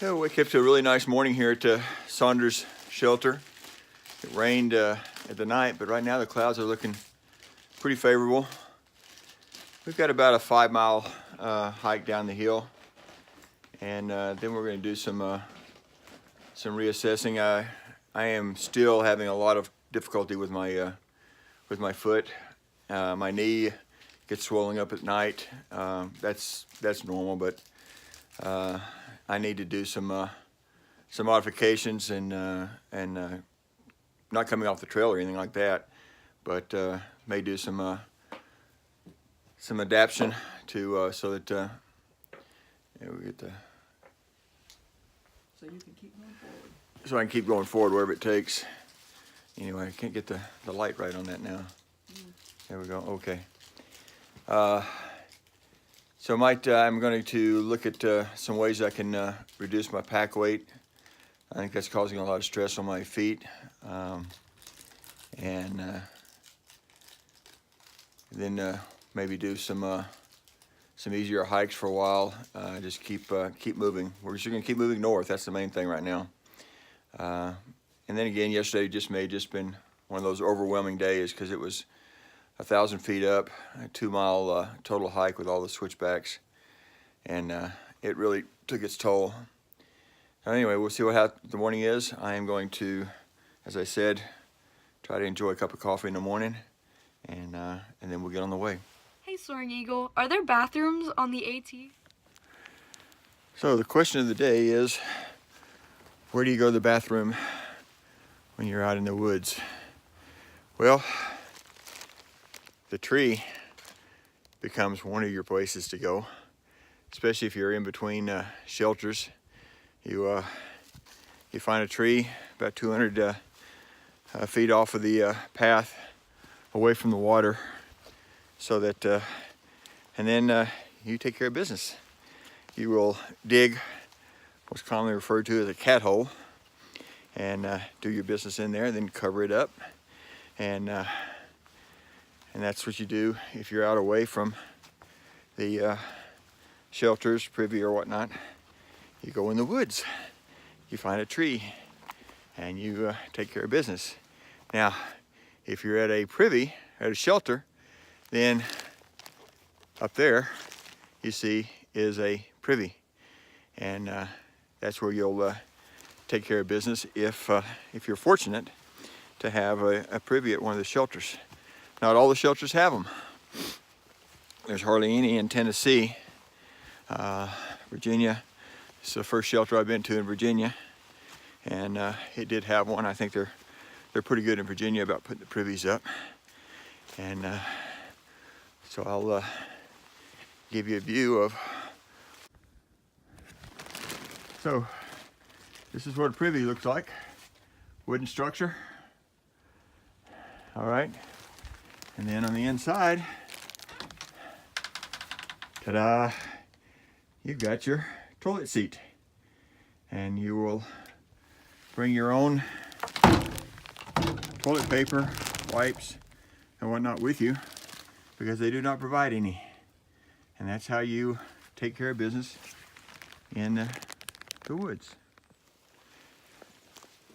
So we kept a really nice morning here at Saunders Shelter. It rained at the night, but right now the clouds are looking pretty favorable. We've got about a 5-mile hike down the hill, and then we're going to do some reassessing. I am still having a lot of difficulty with my foot. My knee gets swollen up at night. That's normal, but I need to do some modifications and not coming off the trail or anything like that, but may do some adaptation to so that we get the so you can keep going forward. So I can keep going forward wherever it takes. Anyway, I can't get the light right on that now. There we go. Okay. So I'm going to look at some ways I can reduce my pack weight. I think that's causing a lot of stress on my feet. And then maybe do some easier hikes for a while. Just keep moving. We're just going to keep moving north. That's the main thing right now. And then again, yesterday just been one of those overwhelming days because it was 1,000 feet up, a 2-mile total hike with all the switchbacks, and it really took its toll. Anyway, we'll see what the morning is. I am going to, as I said, try to enjoy a cup of coffee in the morning, and then we'll get on the way. Hey, Soaring Eagle, are there bathrooms on the AT? So the question of the day is, where do you go to the bathroom when you're out in the woods? Well, the tree becomes one of your places to go, especially if you're in between shelters. You find a tree about 200 feet off of the path, away from the water, so that, and then you take care of business. You will dig what's commonly referred to as a cat hole, and do your business in there, then cover it up, and that's what you do if you're out away from the shelters, privy or whatnot. You go in the woods, you find a tree, and you take care of business. Now, if you're at a privy, at a shelter, then up there you see is a privy, and that's where you'll take care of business if you're fortunate to have a privy at one of the shelters. Not all the shelters have them. There's hardly any in Tennessee. Virginia, it's the first shelter I've been to in Virginia, and it did have one. I think they're pretty good in Virginia about putting the privies up, and so I'll give you a view of. So this is what a privy looks like. Wooden structure. All right. And then on the inside, ta-da, you've got your toilet seat. And you will bring your own toilet paper, wipes, and whatnot with you, because they do not provide any. And that's how you take care of business in the woods.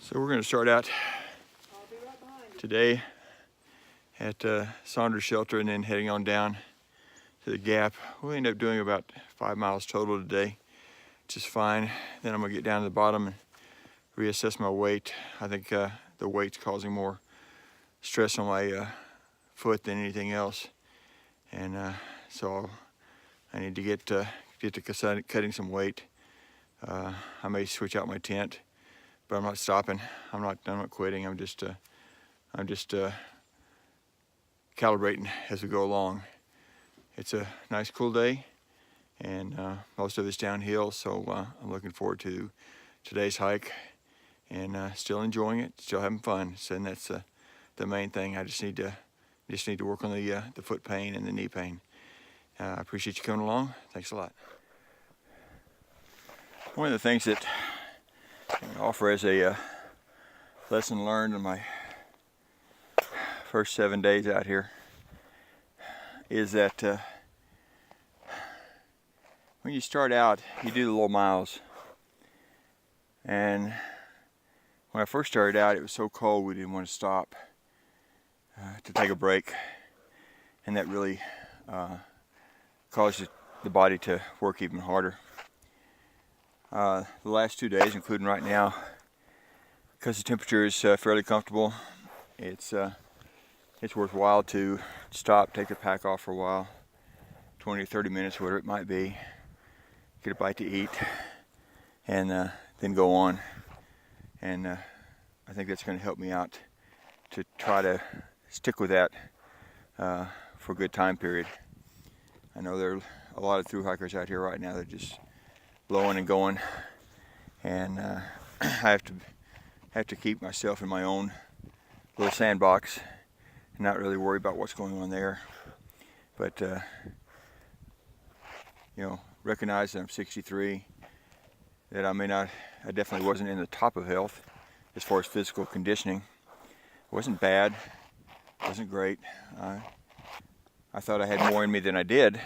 So we're going to start out today at Saunders Shelter and then heading on down to the Gap. We'll end up doing about 5 miles total today, which is fine. Then I'm going to get down to the bottom and reassess my weight. I think the weight's causing more stress on my foot than anything else, and so I need to get to cutting some weight. I may switch out my tent, but I'm not stopping. I'm not quitting. I'm just calibrating as we go along. It's a nice cool day, and most of it's downhill, so I'm looking forward to today's hike, and still enjoying it, still having fun. So and that's the main thing. I just need to work on the foot pain and the knee pain. I appreciate you coming along. Thanks a lot. One of the things that I offer as a lesson learned in my first 7 days out here is that when you start out, you do the low miles, And when I first started out, it was so cold we didn't want to stop to take a break, and that really caused the body to work even harder. The last 2 days, including right now, because the temperature is fairly comfortable, it's worthwhile to stop, take the pack off for a while, 20 or 30 minutes, whatever it might be, get a bite to eat, and then go on. And I think that's going to help me out to try to stick with that for a good time period. I know there are a lot of thru hikers out here right now that are just blowing and going, and I have to keep myself in my own little sandbox and not really worry about what's going on there. But you know, recognize that I'm 63, that I definitely wasn't in the top of health as far as physical conditioning. It wasn't bad, it wasn't great. I thought I had more in me than I did,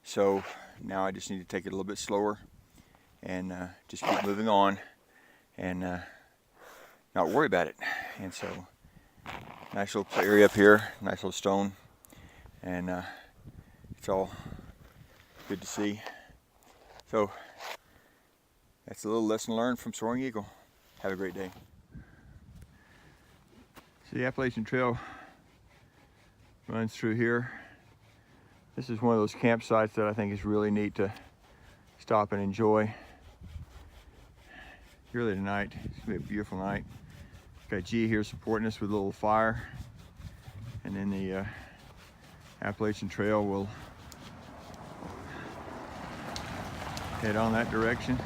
so now I just need to take it a little bit slower and just keep moving on and not worry about it. And so, nice little area up here, nice little stone, and it's all good to see. So that's a little lesson learned from Soaring Eagle. Have a great day. So the Appalachian Trail runs through here. This is one of those campsites that I think is really neat to stop and enjoy. Really tonight, it's gonna be a beautiful night. Got G here supporting us with a little fire, and then the Appalachian Trail will head on that direction.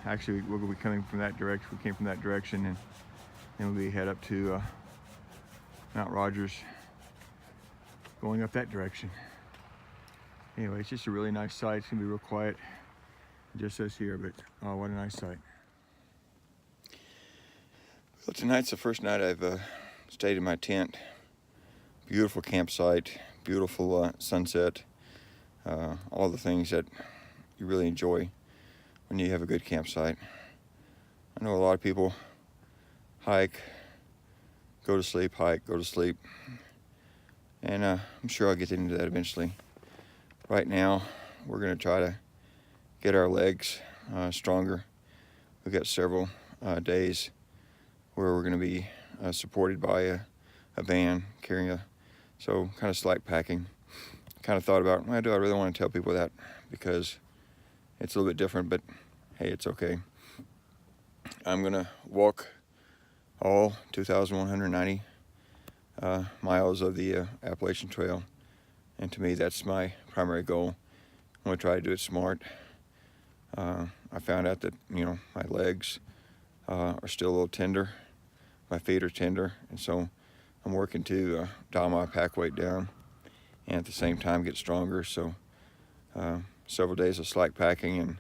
Actually, we'll be coming from that direction. We came from that direction, and then we'll head up to Mount Rogers, going up that direction. Anyway, it's just a really nice site. It's gonna be real quiet, just us here, but oh, what a nice site. Well, tonight's the first night I've stayed in my tent. Beautiful campsite, beautiful sunset, all the things that you really enjoy when you have a good campsite. I know a lot of people hike, go to sleep, hike, go to sleep, and I'm sure I'll get into that eventually. Right now, we're gonna try to get our legs stronger. We've got several days where we're gonna be supported by a van carrying so kind of slight packing. Kind of thought about, well, do I really want to tell people that? Because it's a little bit different, but hey, it's okay. I'm gonna walk all 2,190 miles of the Appalachian Trail, and to me that's my primary goal. I'm gonna try to do it smart. I found out that, you know, my legs are still a little tender, my feet are tender, and so I'm working to dial my pack weight down and at the same time get stronger. So several days of slight packing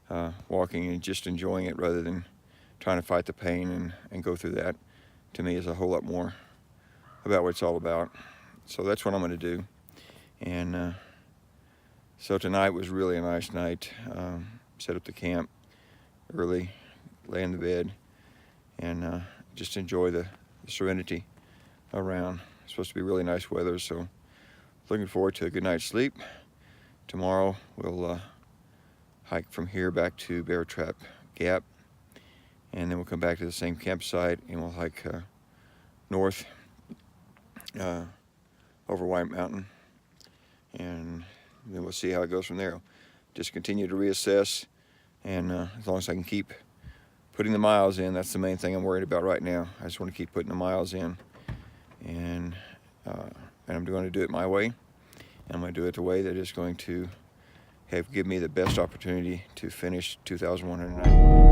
and walking and just enjoying it rather than trying to fight the pain and go through that, to me is a whole lot more about what it's all about. So that's what I'm going to do. And so tonight was really a nice night. Set up the camp early, lay in the bed, and just enjoy the serenity around. It's supposed to be really nice weather, so looking forward to a good night's sleep. Tomorrow we'll hike from here back to Bear Trap Gap, and then we'll come back to the same campsite and we'll hike north over White Mountain, and then we'll see how it goes from there. Just continue to reassess, and as long as I can keep putting the miles in, that's the main thing I'm worried about right now. I just want to keep putting the miles in, and I'm going to do it my way. I'm going to do it the way that is going to give me the best opportunity to finish 2,190.